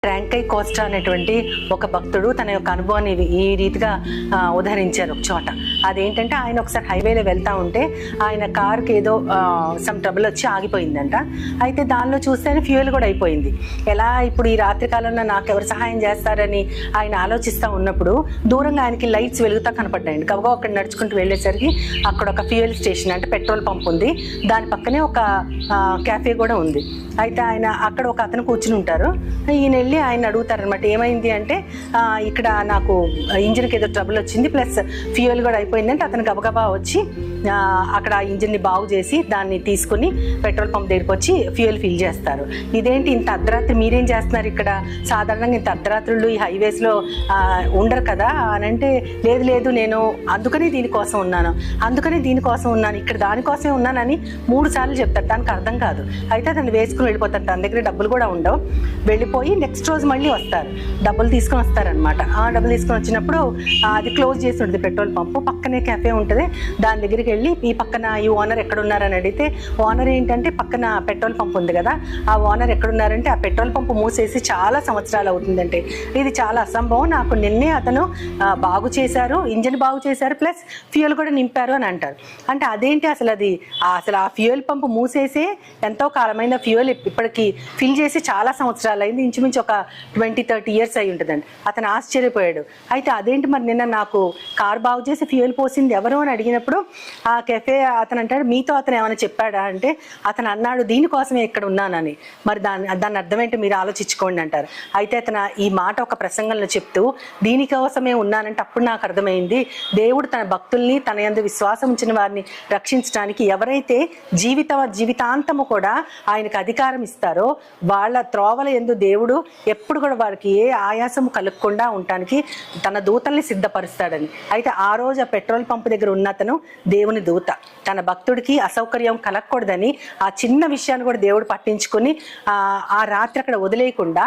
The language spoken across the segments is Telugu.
ట్రాంకై కోస్టా అనేటువంటి ఒక భక్తుడు తన యొక్క అనుభవాన్ని ఈ రీతిగా ఉదహరించారు ఒక చోట. అదేంటంటే ఆయన ఒకసారి హైవేలో వెళ్తా ఉంటే ఆయన కార్కి ఏదో సమ్ ట్రబుల్ వచ్చి ఆగిపోయిందంట. అయితే దానిలో చూస్తే ఫ్యూయల్ కూడా అయిపోయింది. ఎలా ఇప్పుడు ఈ రాత్రి కాలంలో నాకు ఎవరు సహాయం చేస్తారని ఆయన ఆలోచిస్తూ ఉన్నప్పుడు దూరంగా ఆయనకి లైట్స్ వెలుగుతా కనపడ్డాయండి. కవగా అక్కడ నడుచుకుంటూ వెళ్ళేసరికి అక్కడ ఒక ఫ్యూయల్ స్టేషన్ అంటే పెట్రోల్ పంప్ ఉంది, దాని పక్కనే ఒక క్యాఫే కూడా ఉంది. అయితే ఆయన అక్కడ ఒక అతను కూర్చుని ఉంటారు. ఈయన వెళ్ళి ఆయన అడుగుతారనమాట, ఏమైంది అంటే ఇక్కడ నాకు ఇంజిన్కి ఏదో ట్రబుల్ వచ్చింది, ప్లస్ ఫ్యూయల్ కూడా అయిపోయిందంటే అతను గబగబా వచ్చి అక్కడ ఇంజిన్ని బాగు చేసి దాన్ని తీసుకుని పెట్రోల్ పంప్ దగ్గరికి వచ్చి ఫ్యూయల్ ఫిల్ చేస్తారు. ఇదేంటి ఇంత అర్ధరాత్రి మీరేం చేస్తున్నారు ఇక్కడ? సాధారణంగా ఇంత అర్ధరాత్రులు ఈ హైవేస్లో ఉండరు కదా అని అంటే, లేదు లేదు నేను అందుకని దీనికోసం ఉన్నాను ఇక్కడ దానికోసమే ఉన్నానని 3 సార్లు చెప్తారు. దానికి అర్థం కాదు. అయితే అతను వేసుకుని వెళ్ళిపోతారు. తన దగ్గర డబ్బులు కూడా ఉండవు. వెళ్ళిపోయి నెక్స్ట్ రోజు మళ్ళీ వస్తారు, డబ్బులు తీసుకొని వస్తారనమాట. ఆ డబ్బులు తీసుకొని వచ్చినప్పుడు అది క్లోజ్ చేసి ఉంటుంది పెట్రోల్ పంపు. పక్కనే క్యాఫే ఉంటుంది. దాని దగ్గరికి వెళ్ళి ఈ పక్కన ఈ ఓనర్ ఎక్కడున్నారని అడిగితే, ఓనర్ ఏంటంటే పక్కన పెట్రోల్ పంప్ ఉంది కదా, ఆ ఓనర్ ఎక్కడున్నారంటే ఆ పెట్రోల్ పంపు మూసేసి చాలా సంవత్సరాలు అవుతుందంటే, ఇది చాలా అసంభవం, నాకు నిన్నే అతను బాగు చేశారు, ఇంజిన్ బాగు చేశారు, ప్లస్ ఫ్యూయల్ కూడా నింపారు అని అంటారు. అంటే అదేంటి అసలు ఆ ఫ్యూయల్ పంపు మూసేసే ఎంతో కాలమైన ఫ్యూయల్ ఇప్పటికి ఫిల్ చేసి చాలా సంవత్సరాలు అయింది, ఇంచుమించు ఒక 20-30 ఇయర్స్ అయి ఉంటుందండి. అతను ఆశ్చర్యపోయాడు. అయితే అదేంటి మరి నిన్న నాకు కార్ బాగు చేసి ఫ్యూయల్ పోసింది ఎవరు అని అడిగినప్పుడు ఆ కెఫే అతను అంటాడు, మీతో అతను ఏమైనా చెప్పాడా అంటే అతను అన్నాడు, దీనికోసమే ఇక్కడ ఉన్నానని. మరి దాని అర్థం ఏంటో మీరు ఆలోచించుకోండి అంటారు. అయితే అతను ఈ మాట ఒక ప్రసంగంలో చెప్తూ దీనికోసమే ఉన్నానంటే అప్పుడు నాకు అర్థమైంది, దేవుడు తన భక్తుల్ని తన యందు విశ్వాసం ఉంచిన వారిని రక్షించడానికి ఎవరైతే జీవితాంతము కూడా ఆయనకు అధికారం ఇస్తారో వాళ్ళ త్రోవల యందు దేవుడు ఎప్పుడు కూడా వారికి ఏ ఆయాసము కలగకుండా ఉండటానికి తన దూతల్ని సిద్ధపరుస్తాడని. అయితే ఆ రోజు ఆ పెట్రోల్ పంప్ దగ్గర ఉన్నతను దేవుని దూత. తన భక్తుడికి అసౌకర్యం కలగకూడదని ఆ చిన్న విషయాన్ని కూడా దేవుడు పట్టించుకొని ఆ రాత్రి అక్కడ వదిలేయకుండా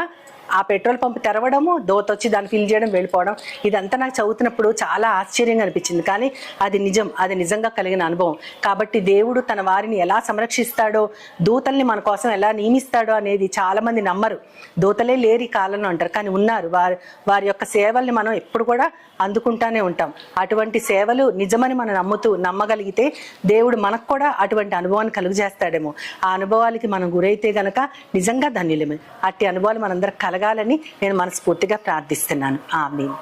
ఆ పెట్రోల్ పంప్ తెరవడము, దోత వచ్చి దాన్ని ఫిల్ చేయడం, వెళ్ళిపోవడం, ఇదంతా నాకు చదువుతున్నప్పుడు చాలా ఆశ్చర్యంగా అనిపించింది. కానీ అది నిజంగా కలిగిన అనుభవం. కాబట్టి దేవుడు తన వారిని ఎలా సంరక్షిస్తాడో, దూతల్ని మన కోసం ఎలా నియమిస్తాడో అనేది చాలామంది నమ్మరు. దూతలే లేరు ఈ కాలంలో అంటారు, కానీ ఉన్నారు. వారి యొక్క సేవల్ని మనం ఎప్పుడు కూడా అందుకుంటానే ఉంటాం. అటువంటి సేవలు నిజమని మనం నమ్మగలిగితే దేవుడు మనకు కూడా అటువంటి అనుభవాన్ని కలుగజేస్తాడేమో. ఆ అనుభవాలకి మనం గురైతే గనక నిజంగా ధన్యులమే. అట్టి అనుభవాలు మనందరం కలగాలని నేను మనస్ఫూర్తిగా ప్రార్థిస్తున్నాను. ఆమేన్.